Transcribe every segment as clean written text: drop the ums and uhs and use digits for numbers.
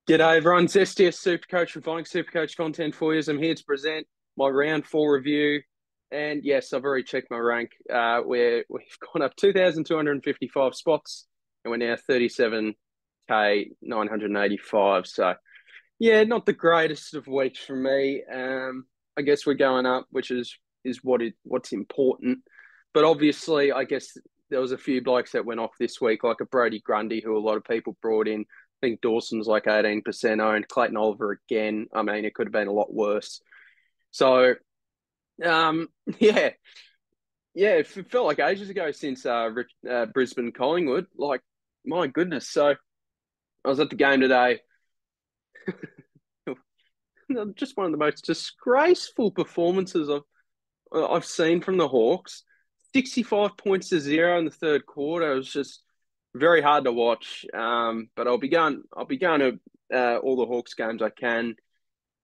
G'day everyone, it's SDS SuperCoach providing SuperCoach content for you. I'm here to present my round four review. And yes, I've already checked my rank. We've gone up 2,255 spots and we're now 37K 985. So yeah, not the greatest of weeks for me. I guess we're going up, which is what's important. But obviously, I guess there was a few blokes that went off this week, like a Brody Grundy, who a lot of people brought in. I think Dawson's like 18% owned. Clayton Oliver again. I mean, it could have been a lot worse. So, um, yeah, yeah, it felt like ages ago since Brisbane Collingwood. Like, my goodness. So I was at the game today. Just one of the most disgraceful performances I've seen from the Hawks. 65 points to zero in the third quarter. It was just very hard to watch. But I'll be going to all the Hawks games I can.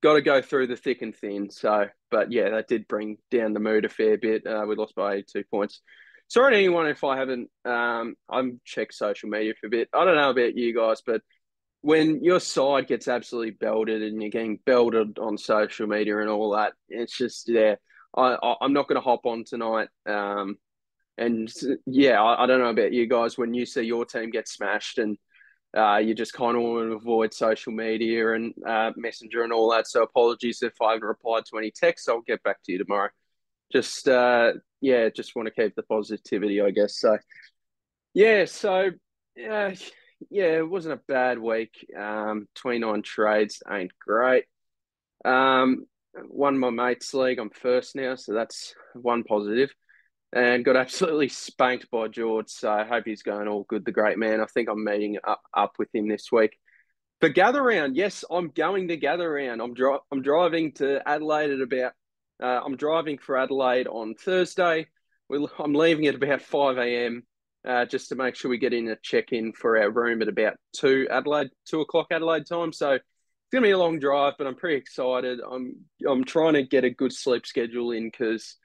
Got to go through the thick and thin. So, but yeah, that did bring down the mood a fair bit. We lost by 82 points. Sorry to anyone if I haven't. I'm checked social media for a bit. I don't know about you guys, but when your side gets absolutely belted and you're getting belted on social media and all that, it's just yeah. I'm not going to hop on tonight. And yeah, I don't know about you guys when you see your team get smashed and you just kind of want to avoid social media and Messenger and all that. So apologies if I haven't replied to any texts. I'll get back to you tomorrow. Just yeah, just want to keep the positivity, I guess. So yeah, so yeah, yeah, it wasn't a bad week. 29 trades ain't great. Um, Won my mates league. I'm first now, so that's one positive. And got absolutely spanked by George. So I hope he's going all good, the great man. I think I'm meeting up with him this week. For gather round, yes, I'm going to gather round. I'm driving to Adelaide at about. I'm driving for Adelaide on Thursday. I'm leaving at about 5 a.m. Just to make sure we get in a check in for our room at about 2 o'clock Adelaide time. So it's gonna be a long drive, but I'm pretty excited. I'm trying to get a good sleep schedule in because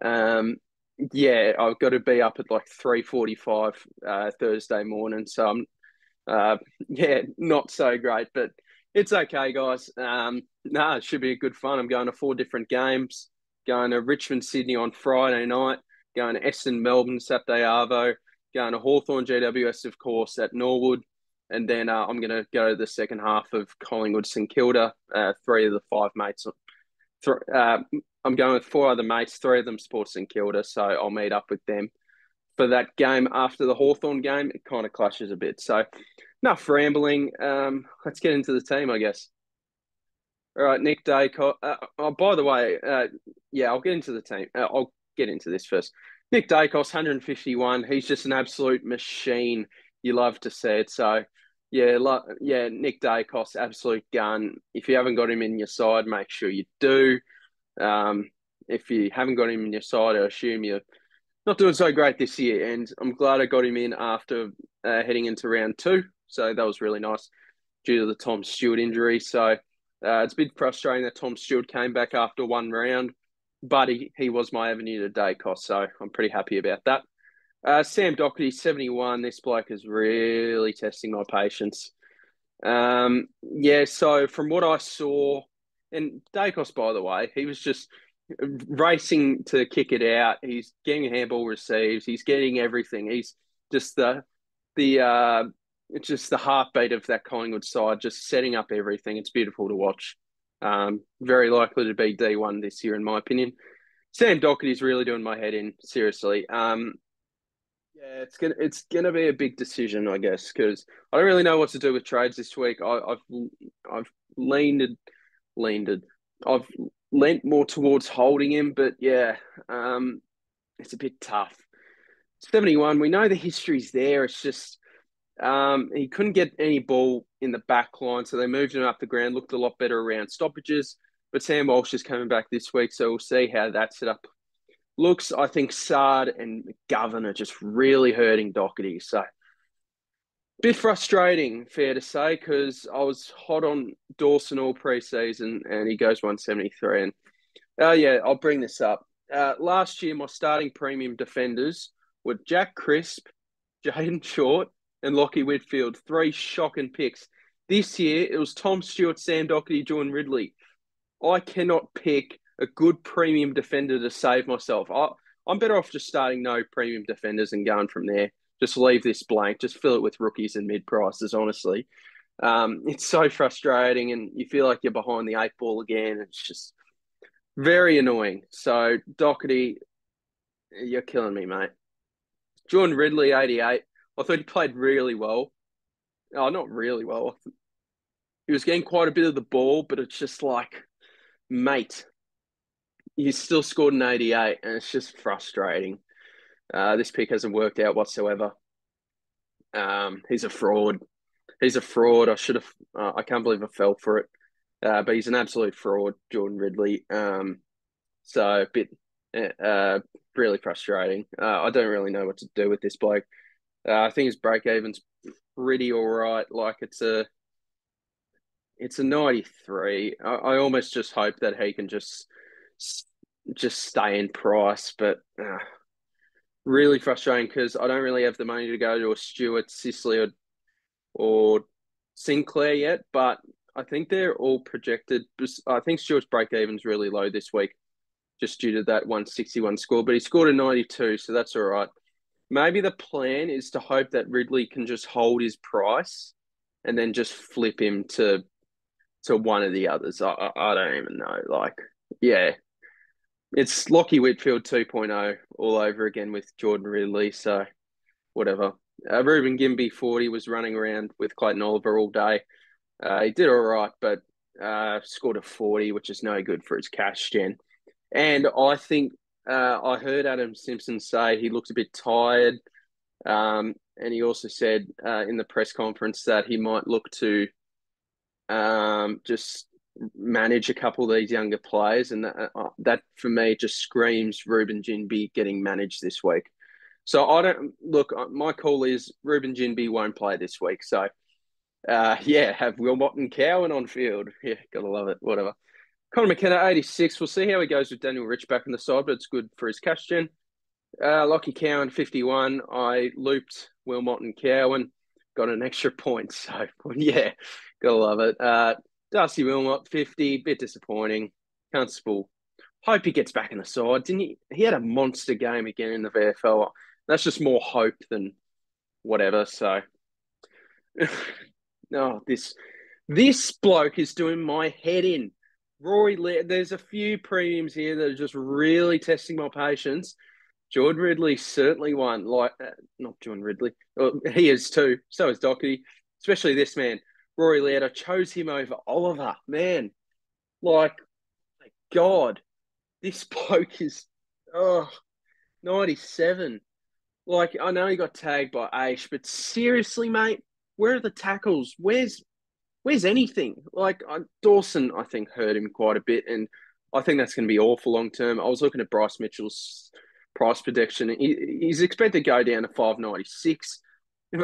um, yeah, I've got to be up at like 3:45 Thursday morning. So I'm yeah, not so great, but it's okay, guys. No, it should be a good fun. I'm going to four different games. Going to Richmond, Sydney on Friday night. Going to Essendon, Melbourne, Saturday Arvo. Going to Hawthorn, GWS, of course, at Norwood. And then I'm going to go to the second half of Collingwood, St Kilda. Three of the five mates. I'm going with four other mates. Three of them support St Kilda, so I'll meet up with them for that game after the Hawthorn game. It kind of clashes a bit. So enough rambling. Let's get into the team, I guess. All right, Nick Dacos. Oh, by the way, yeah, I'll get into the team. I'll get into this first. Nick Dacos, 151. He's just an absolute machine. You love to see it. So, yeah, yeah, Nick Dacos, absolute gun. If you haven't got him in your side, make sure you do. If you haven't got him in your side, I assume you're not doing so great this year. And I'm glad I got him in after heading into round two. So that was really nice due to the Tom Stewart injury. So it's a bit frustrating that Tom Stewart came back after one round, but he was my avenue to day cost. So I'm pretty happy about that. Sam Doherty, 71. This bloke is really testing my patience. Yeah, so from what I saw, and Dacos, by the way, he was just racing to kick it out. He's getting handball receives. He's getting everything. He's just the it's just the heartbeat of that Collingwood side, just setting up everything. It's beautiful to watch. Very likely to be D1 this year, in my opinion. Sam Doherty's really doing my head in, seriously. Yeah, it's gonna be a big decision, I guess, because I don't really know what to do with trades this week. I've leaned leaned I've leant more towards holding him, but yeah, it's a bit tough. 71. We know the history's there. It's just he couldn't get any ball in the back line, so they moved him up the ground. Looked a lot better around stoppages. But Sam Walsh is coming back this week, so we'll see how that setup looks. I think Sard and McGovern are just really hurting Doherty. So bit frustrating, fair to say, because I was hot on Dawson all preseason, and he goes 173. And yeah, I'll bring this up. Last year, my starting premium defenders were Jack Crisp, Jaden Short, and Lockie Whitfield. Three shocking picks. This year, it was Tom Stewart, Sam Doherty, Jordan Ridley. I cannot pick a good premium defender to save myself. I'm better off just starting no premium defenders and going from there. Just leave this blank. Just fill it with rookies and mid prices, honestly. It's so frustrating and you feel like you're behind the eight ball again. It's just very annoying. So, Doherty, you're killing me, mate. Jordan Ridley, 88. I thought he played really well. Oh, not really well. He was getting quite a bit of the ball, but it's just like, mate, he still scored an 88, and it's just frustrating. This pick hasn't worked out whatsoever. He's a fraud. He's a fraud. I can't believe I fell for it. But he's an absolute fraud, Jordan Ridley. So a bit, really frustrating. I don't really know what to do with this bloke. I think his break even's pretty all right. Like it's a 93. I almost just hope that he can just stay in price, but really frustrating because I don't really have the money to go to a Stewart, Sicily, or Sinclair yet. But I think they're all projected. I think Stewart's break even's really low this week, just due to that 161 score. But he scored a 92, so that's all right. Maybe the plan is to hope that Ridley can just hold his price and then just flip him to one of the others. I don't even know. Like, yeah, it's Lockie Whitfield 2.0 all over again with Jordan Ridley. So whatever. Ruben Gimby 40 was running around with Clayton Oliver all day. He did all right, but scored a 40, which is no good for his cash gen. And I think I heard Adam Simpson say he looked a bit tired. And he also said in the press conference that he might look to just manage a couple of these younger players. And that for me just screams Ruben Ginbey getting managed this week. So I don't look, my call is Ruben Ginbey won't play this week. So yeah, have Wilmot and Cowan on field. Yeah, gotta love it. Whatever. Conor McKenna, 86. We'll see how he goes with Daniel Rich back in the side, but it's good for his cash gen. Lockie Cowan, 51. I looped Wilmot and Cowan, got an extra point. So, yeah, gotta love it. Darcy Wilmot, 50. Bit disappointing. Can't spool. Hope he gets back in the side. Didn't he? He had a monster game again in the VFL. That's just more hope than whatever. So, no, this bloke is doing my head in. Rory Laird, there's a few premiums here that are just really testing my patience. Jordan Ridley certainly won. Like, not Jordan Ridley. Well, he is too. So is Doherty. Especially this man, Rory Laird. I chose him over Oliver. Man, like, my God, this bloke is 97. Like, I know he got tagged by Aish, but seriously, mate, where are the tackles? Where's anything? Like Dawson, I think hurt him quite a bit, and I think that's going to be awful long term. I was looking at Bryce Mitchell's price prediction. He's expected to go down to 596.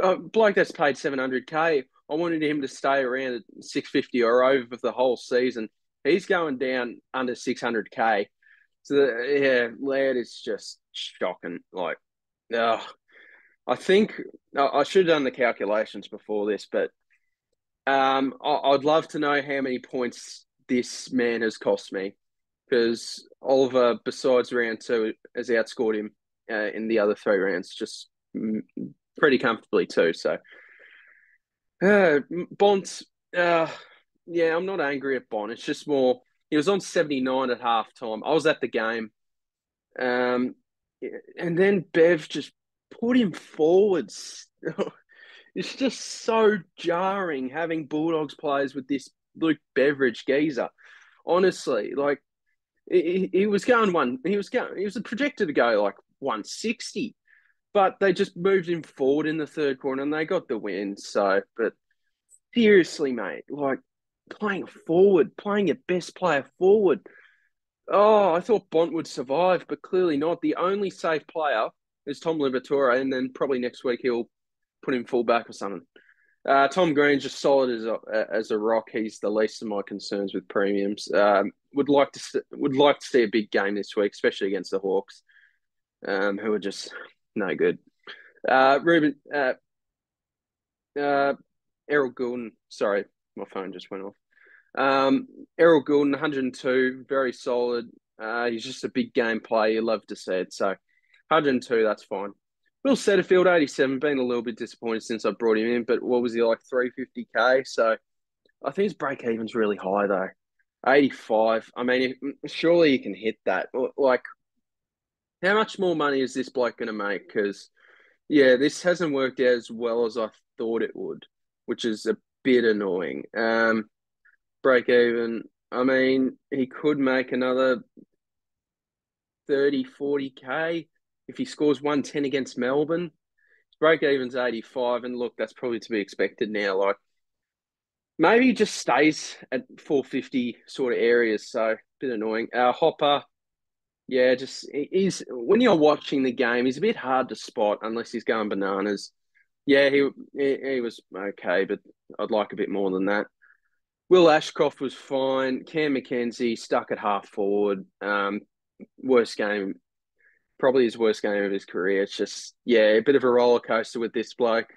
A bloke that's paid 700k, I wanted him to stay around at 650 or over for the whole season. He's going down under 600k. So yeah, Laird is just shocking. Like, I think I should have done the calculations before this, but I'd love to know how many points this man has cost me, because Oliver, besides round two, has outscored him in the other three rounds just pretty comfortably too. So, Bont, yeah, I'm not angry at Bont. It's just more, he was on 79 at half time. I was at the game. And then Bev just put him forwards. It's just so jarring having Bulldogs players with this Luke Beveridge geezer. Honestly, like he was projected to go like 160, but they just moved him forward in the third quarter and they got the win. So, but seriously, mate, like playing forward, playing your best player forward. Oh, I thought Bont would survive, but clearly not. The only safe player is Tom Liberatore, and then probably next week he'll put him full back or something. Tom Green's just solid as a rock. He's the least of my concerns with premiums. Would like to see a big game this week, especially against the Hawks, who are just no good. Ruben, Errol Goulden, sorry, my phone just went off. Errol Goulden, 102, very solid. He's just a big game player. You love to see it. So 102, that's fine. Will Setterfield, 87, been a little bit disappointed since I brought him in, but what was he like, 350K? So I think his break even's really high though. 85. I mean, surely you can hit that. Like, how much more money is this bloke going to make? Because, yeah, this hasn't worked out as well as I thought it would, which is a bit annoying. Break even. I mean, he could make another 30, 40K if he scores 110 against Melbourne. His break even's 85, and look, that's probably to be expected now. Like, maybe he just stays at 450 sort of areas, so a bit annoying. Hopper, yeah, just he's when you're watching the game, he's a bit hard to spot unless he's going bananas. Yeah, he was okay, but I'd like a bit more than that. Will Ashcroft was fine. Cam McKenzie stuck at half forward. Worst game, probably his worst game of his career. It's just, yeah, a bit of a roller coaster with this bloke.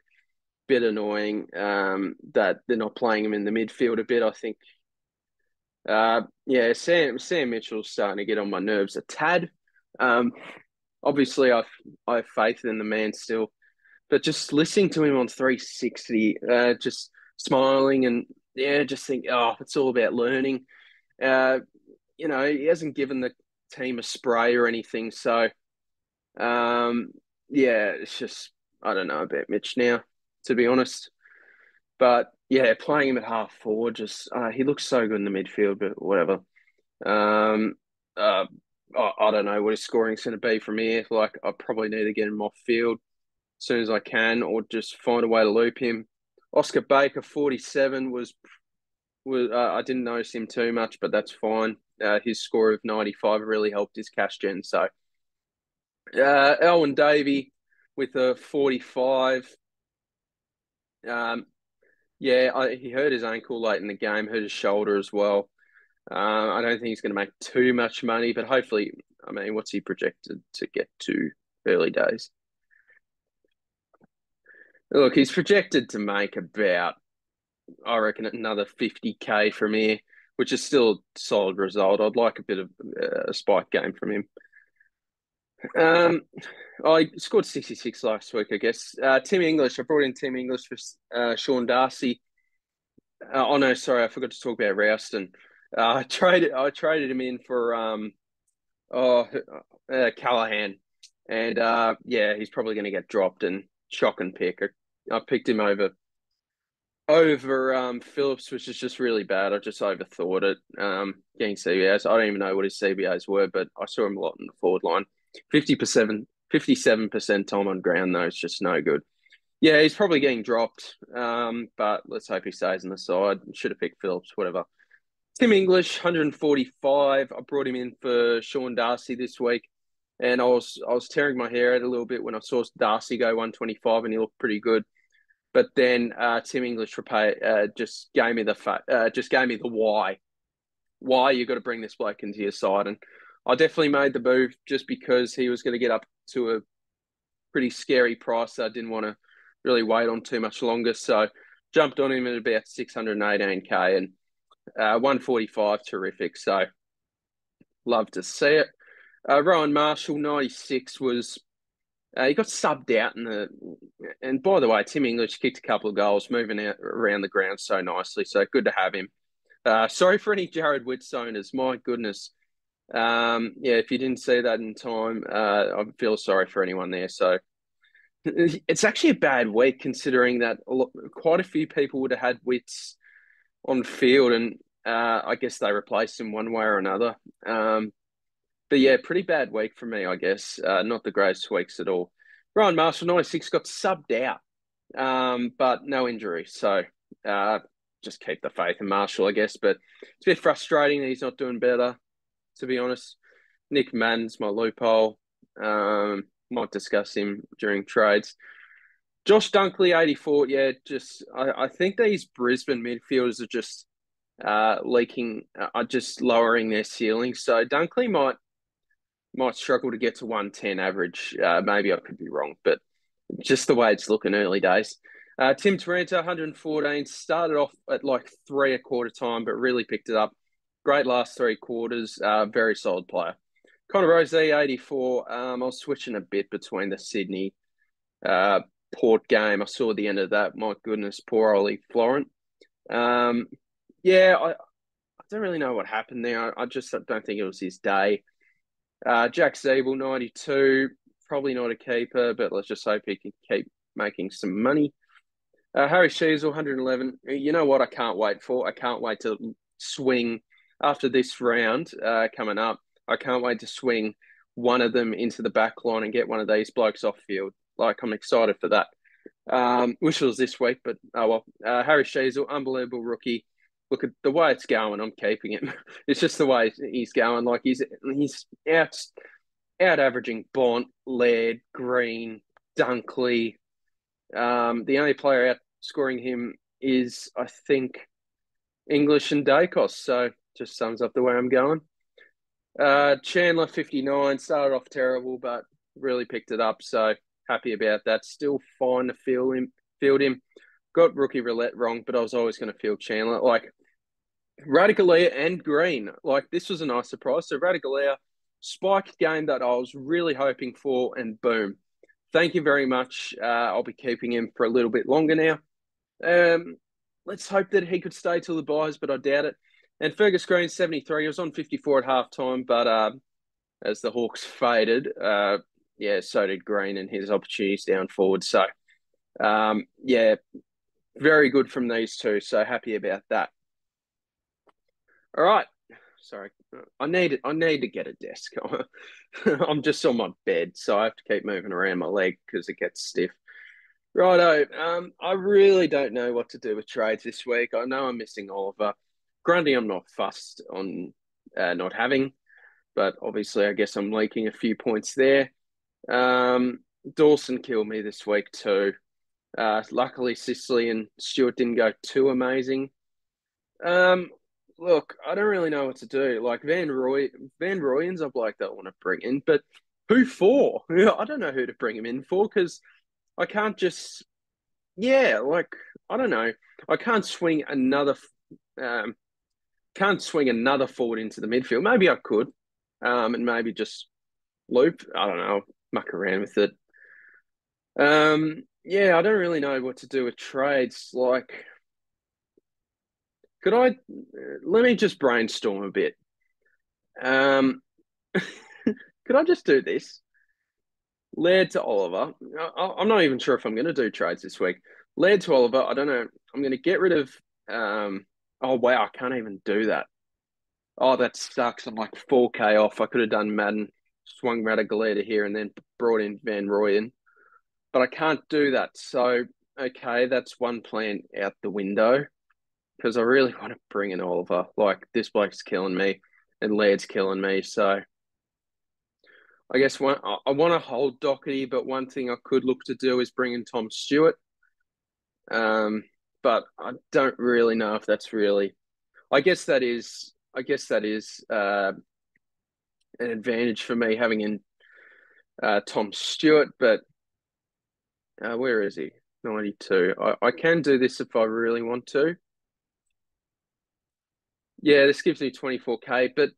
Bit annoying that they're not playing him in the midfield a bit. I think, yeah, Sam Mitchell's starting to get on my nerves a tad. Obviously, I have faith in the man still, but just listening to him on 360, just smiling and yeah, just think, oh, it's all about learning. Uh, he hasn't given the team a spray or anything, so yeah, it's just I don't know about Mitch now, to be honest. But yeah, playing him at half forward, just he looks so good in the midfield, but whatever. Um, uh, I don't know what his scoring's going to be from here. Like, I probably need to get him off field as soon as I can, or just find a way to loop him. Oscar Baker, 47 was I didn't notice him too much, but that's fine. His score of 95 really helped his cash gen. So, Elwyn Davey with a 45. Yeah, he hurt his ankle late in the game, hurt his shoulder as well. I don't think he's going to make too much money, but hopefully, I mean, what's he projected to get to early days? Look, he's projected to make about, I reckon, another 50K from here, which is still a solid result. I'd like a bit of a spike game from him. I scored 66 last week, I guess. Tim English, I brought in Tim English for Sean Darcy. Oh no, sorry, I forgot to talk about Rouston. I traded him in for Callahan, and yeah, he's probably going to get dropped and shock and pick. I picked him over Phillips, which is just really bad. I just overthought it. Getting CBAs, I don't even know what his CBAs were, but I saw him a lot in the forward line. 57% time on ground though. It's just no good. Yeah, he's probably getting dropped. But let's hope he stays on the side. Should have picked Phillips, whatever. Tim English, 145. I brought him in for Sean Darcy this week, and I was tearing my hair out a little bit when I saw Darcy go 125, and he looked pretty good. But then Tim English just gave me the why you got to bring this bloke into your side, and I definitely made the move just because he was going to get up to a pretty scary price. So I didn't want to really wait on too much longer, so jumped on him at about 618K and 145, terrific. So love to see it. Rowan Marshall, 96 was. He got subbed out and by the way, Tim English kicked a couple of goals, moving out around the ground so nicely. So good to have him. Sorry for any Jared Witts owners. My goodness. Yeah, if you didn't see that in time, I feel sorry for anyone there. So it's actually a bad week considering that quite a few people would have had Witts on field, and I guess they replaced him one way or another. But yeah, pretty bad week for me, I guess. Not the greatest weeks at all. Ryan Marshall, 96, got subbed out, but no injury. So just keep the faith in Marshall, I guess. But it's a bit frustrating that he's not doing better, to be honest. Nick Madden's my loophole. Might discuss him during trades. Josh Dunkley, 84. Yeah, I think these Brisbane midfielders are just leaking, just lowering their ceiling. So Dunkley might struggle to get to 110 average. Maybe I could be wrong, but just the way it's looking early days. Tim Taranto, 114, started off at like 3 a quarter time, but really picked it up. Great last 3 quarters. Very solid player. Connor Rosie, 84. I was switching a bit between the Sydney Port game. I saw the end of that. My goodness, poor Ollie Florent. Yeah, I don't really know what happened there. I just don't think it was his day. Jack Siebel, 92. Probably not a keeper, but let's just hope he can keep making some money. Harry Sheasel, 111. You know what I can't wait for? I can't wait to swing after this round coming up. I can't wait to swing one of them into the back line and get one of these blokes off field. Like, I'm excited for that. Wish it was this week, but oh well. Harry Sheasel, unbelievable rookie. Look at the way it's going. I'm keeping him. It's just the way he's going. Like he's out averaging Bont, Laird, Green, Dunkley. The only player outscoring him is, I think, English and Dacos. So just sums up the way I'm going. Chandler, 59, started off terrible, but really picked it up. So happy about that. Still fine to field him. Got rookie roulette wrong, but I was always going to field Chandler. Like Radicalia and Green. Like this was a nice surprise. So Radicalia, spiked game that I was really hoping for, and boom. Thank you very much. I'll be keeping him for a little bit longer now. Let's hope that he could stay till the buys, but I doubt it. And Fergus Green, 73. He was on 54 at halftime, but as the Hawks faded, yeah, so did Green and his opportunities down forward. So, yeah, very good from these two. So happy about that. All right. Sorry, I need to get a desk. I'm just on my bed, so I have to keep moving around my leg because it gets stiff. Righto. I really don't know what to do with trades this week. I know I'm missing Oliver. Grundy, I'm not fussed on not having, but obviously I guess I'm leaking a few points there. Dawson killed me this week too. Luckily, Sicily and Stewart didn't go too amazing. Look, I don't really know what to do. Like Van Rooyen's a bloke that I want to bring in, but who for? I don't know who to bring him in for because I can't just, yeah, like I don't know. I can't swing another forward into the midfield. Maybe I could, and maybe just loop. I don't know, muck around with it. Yeah, I don't really know what to do with trades. Like, could I? Let me just brainstorm a bit. Could I just do this? Laird to Oliver. I'm not even sure if I'm going to do trades this week. Laird to Oliver. I don't know. I'm going to get rid of. Oh wow, I can't even do that. Oh, that sucks. I'm like 4K off. I could have done Madden, swung Radicalia to here, and then brought in Van Rooyen, but I can't do that. So okay, that's one plan out the window because I really want to bring in Oliver. Like this bloke's killing me, and Laird's killing me. So I guess I want to hold Doherty, but one thing I could look to do is bring in Tom Stewart. But I don't really know if that's really. I guess that is. An advantage for me having in Tom Stewart, but where is he? 92. I can do this if I really want to. Yeah, this gives me 24K, but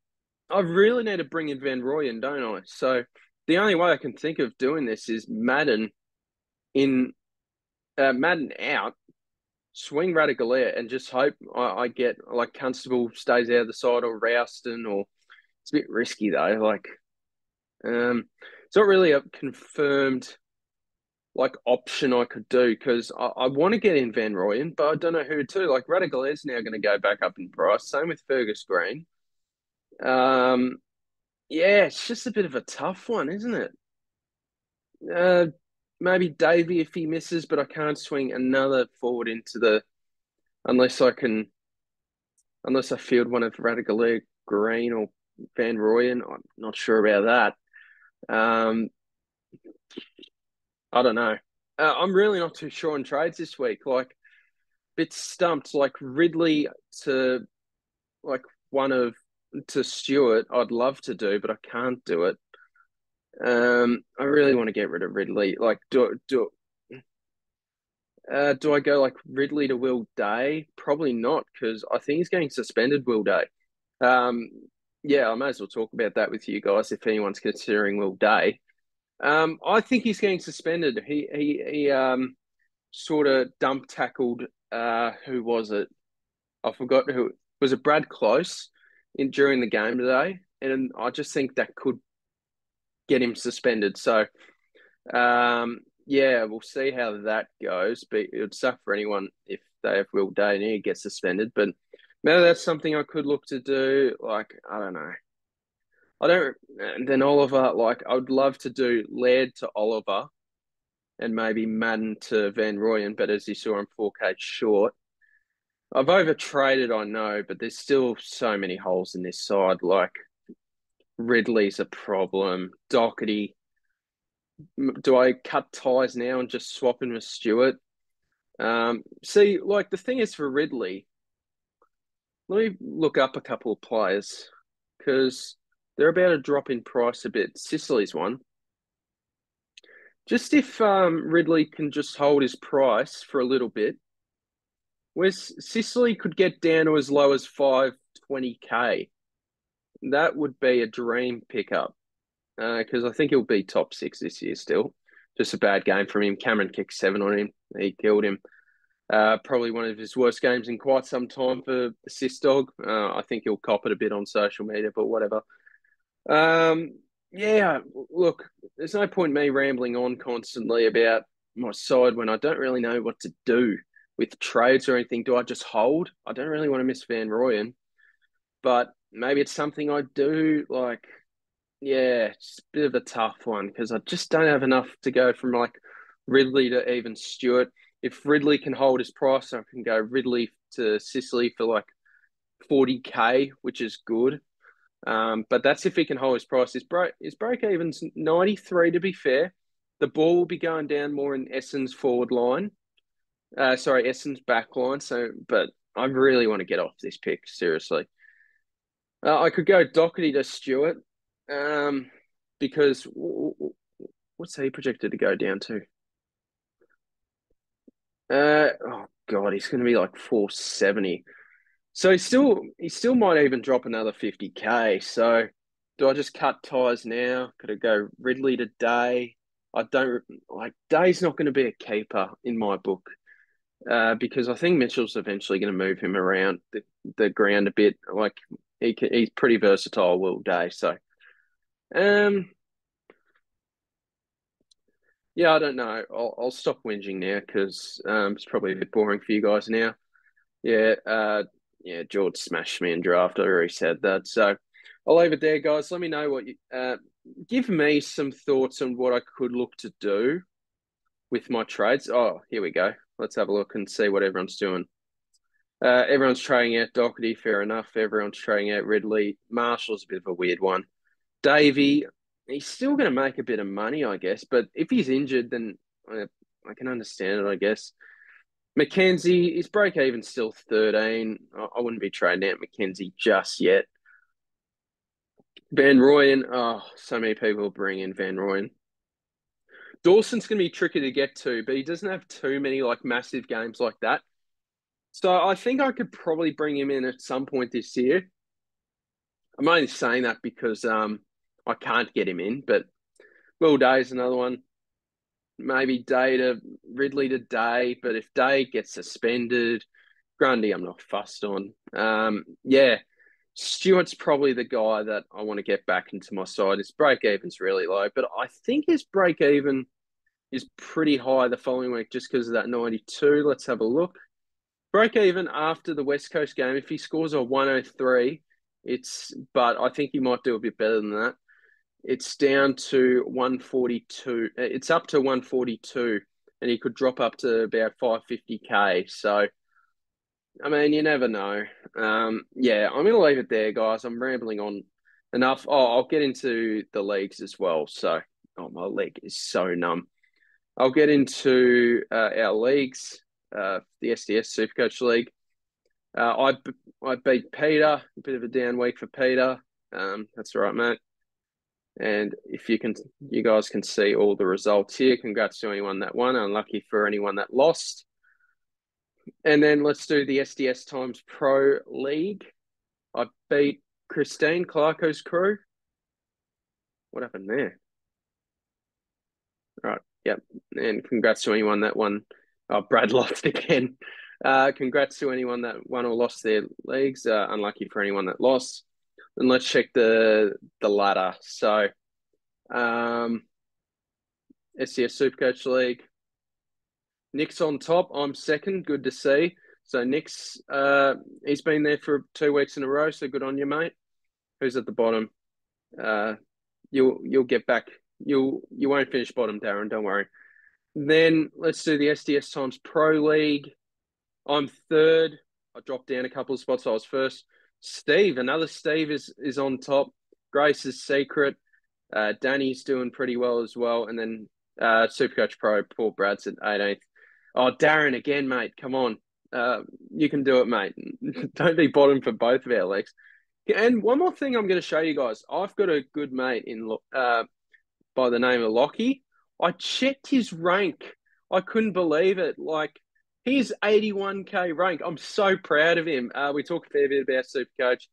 I really need to bring in Van Rooyen, don't I? So the only way I can think of doing this is Madden out, swing Radicalia, and just hope I get like Constable stays out of the side or Rouston, or it's a bit risky though. Like, it's not really a confirmed like option I could do because I want to get in Van Rooyen, but I don't know who to. Like Radical is now going to go back up in price. Same with Fergus Green. Yeah, it's just a bit of a tough one, isn't it? Maybe Davey if he misses, but I can't swing another forward into the unless I field one of Radical Green or Van Rooyen. I'm not sure about that. I don't know. I'm really not too sure on trades this week. Like, bit stumped. Like Ridley to like one of to Stewart, I'd love to do, but I can't do it. I really want to get rid of Ridley. Like, do Do I go like Ridley to Will Day? Probably not, because I think he's getting suspended, Will Day. Um, yeah, I may as well talk about that with you guys if anyone's considering Will Day. I think he's getting suspended. He sort of dump tackled. Who was it? I forgot who. Was it Brad Close in during the game today? And I just think that could get him suspended. So yeah, we'll see how that goes. But it would suck for anyone if they have Will Day and he gets suspended. But maybe that's something I could look to do. Like, I don't know. I don't. And then Oliver, like, I would love to do Laird to Oliver and maybe Madden to Van Rooyen. But as you saw, I'm 4K short. I've overtraded, I know, but there's still so many holes in this side. Like, Ridley's a problem. Doherty. Do I cut ties now and just swap in with Stewart? See, like the thing is for Ridley, let me look up a couple of players because they're about to drop in price a bit. Sicily's one. Just if Ridley can just hold his price for a little bit, where Sicily could get down to as low as 520k, that would be a dream pickup because I think he'll be top six this year still. Just a bad game from him. Cameron kicked 7 on him. He killed him. Probably one of his worst games in quite some time for Assist Dog. I think he'll cop it a bit on social media, but whatever. Yeah, look, there's no point me rambling on constantly about my side when I don't really know what to do with trades or anything. Do I just hold? I don't really want to miss Van Rooyen, but maybe it's something I do. Like, yeah, it's a bit of a tough one because I just don't have enough to go from like Ridley to even Stewart. If Ridley can hold his price, I can go Ridley to Sicily for like 40k, which is good. But that's if he can hold his price. His break even's 93 to be fair. The ball will be going down more in Essendon's forward line. Sorry, Essendon's back line. So, but I really want to get off this pick, seriously. I could go Doherty to Stewart, because what's he projected to go down to? Oh God, he's going to be like 470. So he still might even drop another 50k. So do I just cut ties now? Could I go Ridley to Day? I don't like Day's not going to be a keeper in my book, because I think Mitchell's eventually going to move him around the ground a bit. Like he's pretty versatile, Will Day. So um, yeah, I don't know. I'll stop whinging now because it's probably a bit boring for you guys now. Yeah, yeah, George smashed me in draft. I already said that. So I'll leave it there, guys. Let me know what you give me some thoughts on what I could look to do with my trades. Oh, here we go. Let's have a look and see what everyone's doing. Everyone's trading out Doherty, fair enough. Everyone's trading out Ridley. Marshall's a bit of a weird one. Davey, he's still going to make a bit of money, I guess. But if he's injured, then I can understand it, I guess. Mackenzie, his break even still 13. I wouldn't be trading out Mackenzie just yet. Van Rooyen, oh, so many people bring in Van Rooyen. Dawson's going to be tricky to get to, but he doesn't have too many like massive games like that. So I think I could probably bring him in at some point this year. I'm only saying that because I can't get him in, but Will Day is another one. Maybe Day to Ridley to Day, but if Day gets suspended, Grundy, I'm not fussed on. Yeah, Stewart's probably the guy that I want to get back into my side. His break even's really low, but I think his break even is pretty high the following week just because of that 92. Let's have a look. Break even after the West Coast game, if he scores a 103, but I think he might do a bit better than that. It's down to 142. It's up to 142, and he could drop up to about 550k. So, I mean, you never know. Yeah, I'm going to leave it there, guys. I'm rambling on enough. Oh, I'll get into the leagues as well. So, oh, my leg is so numb. I'll get into our leagues, the SDS SuperCoach League. I beat Peter, a bit of a down week for Peter. That's all right, mate. And if you guys can see all the results here. Congrats to anyone that won. Unlucky for anyone that lost. And then let's do the SDS times Pro League. I beat Christine Clarko's crew. What happened there? All right. Yep. And congrats to anyone that won. Oh, Brad lost again. Congrats to anyone that won or lost their leagues. Unlucky for anyone that lost. And let's check the ladder. So, SDS SuperCoach League. Nick's on top. I'm second. Good to see. So Nick's he's been there for 2 weeks in a row. So good on you, mate. Who's at the bottom? You'll get back. You won't finish bottom, Darren. Don't worry. Then let's do the SDS times Pro League. I'm third. I dropped down a couple of spots. I was first. Steve, another Steve is on top. Grace is secret. Danny's doing pretty well as well. And then SuperCoach Pro, Paul Brad's at 18th. Oh, Darren again, mate. Come on. You can do it, mate. Don't be bottom for both of our legs. And one more thing I'm going to show you guys. I've got a good mate in by the name of Lockie. I checked his rank. I couldn't believe it. Like, he's 81K rank. I'm so proud of him. We talked a fair bit about SuperCoach.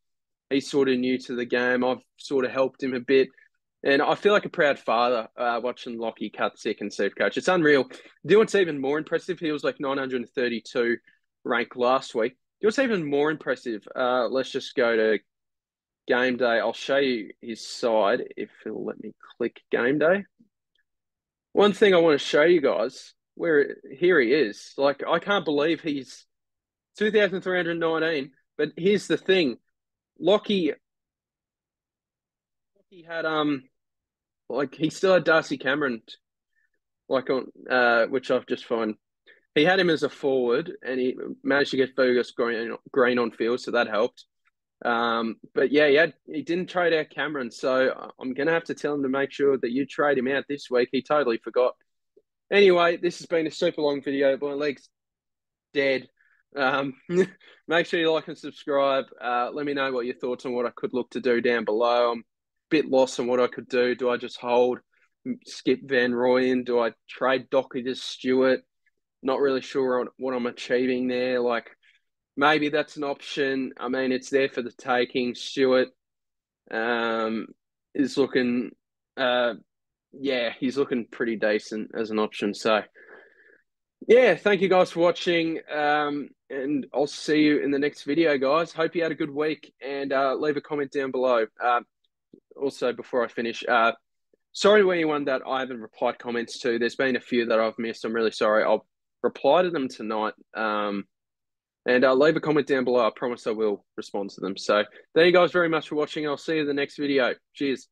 He's sort of new to the game. I've sort of helped him a bit. And I feel like a proud father watching Lockie cut second SuperCoach. It's unreal. Do you know what's even more impressive? He was like 932 rank last week. Do you know what's even more impressive? Let's just go to game day. I'll show you his side if it'll let me click game day. One thing I want to show you guys, here he is. Like, I can't believe he's 2,319. But here's the thing. Lockie had like he still had Darcy Cameron like on which I've just found. He had him as a forward and he managed to get Fergus Green on field, so that helped. But yeah, he didn't trade out Cameron, so I'm gonna have to tell him to make sure that you trade him out this week. He totally forgot. Anyway, this has been a super long video. My leg's dead. Make sure you like and subscribe. Let me know what your thoughts on what I could look to do down below. I'm a bit lost on what I could do. Do I just hold, skip Van Rooyen? Do I trade Docky to Stewart? Not really sure on what I'm achieving there. Like, maybe that's an option. I mean, it's there for the taking. Stewart is looking, he's looking pretty decent as an option. So, yeah, thank you guys for watching. And I'll see you in the next video, guys. Hope you had a good week and leave a comment down below. Also, before I finish, sorry to anyone that I haven't replied comments to. There's been a few that I've missed. I'm really sorry. I'll reply to them tonight. And leave a comment down below. I promise I will respond to them. So thank you guys very much for watching. I'll see you in the next video. Cheers.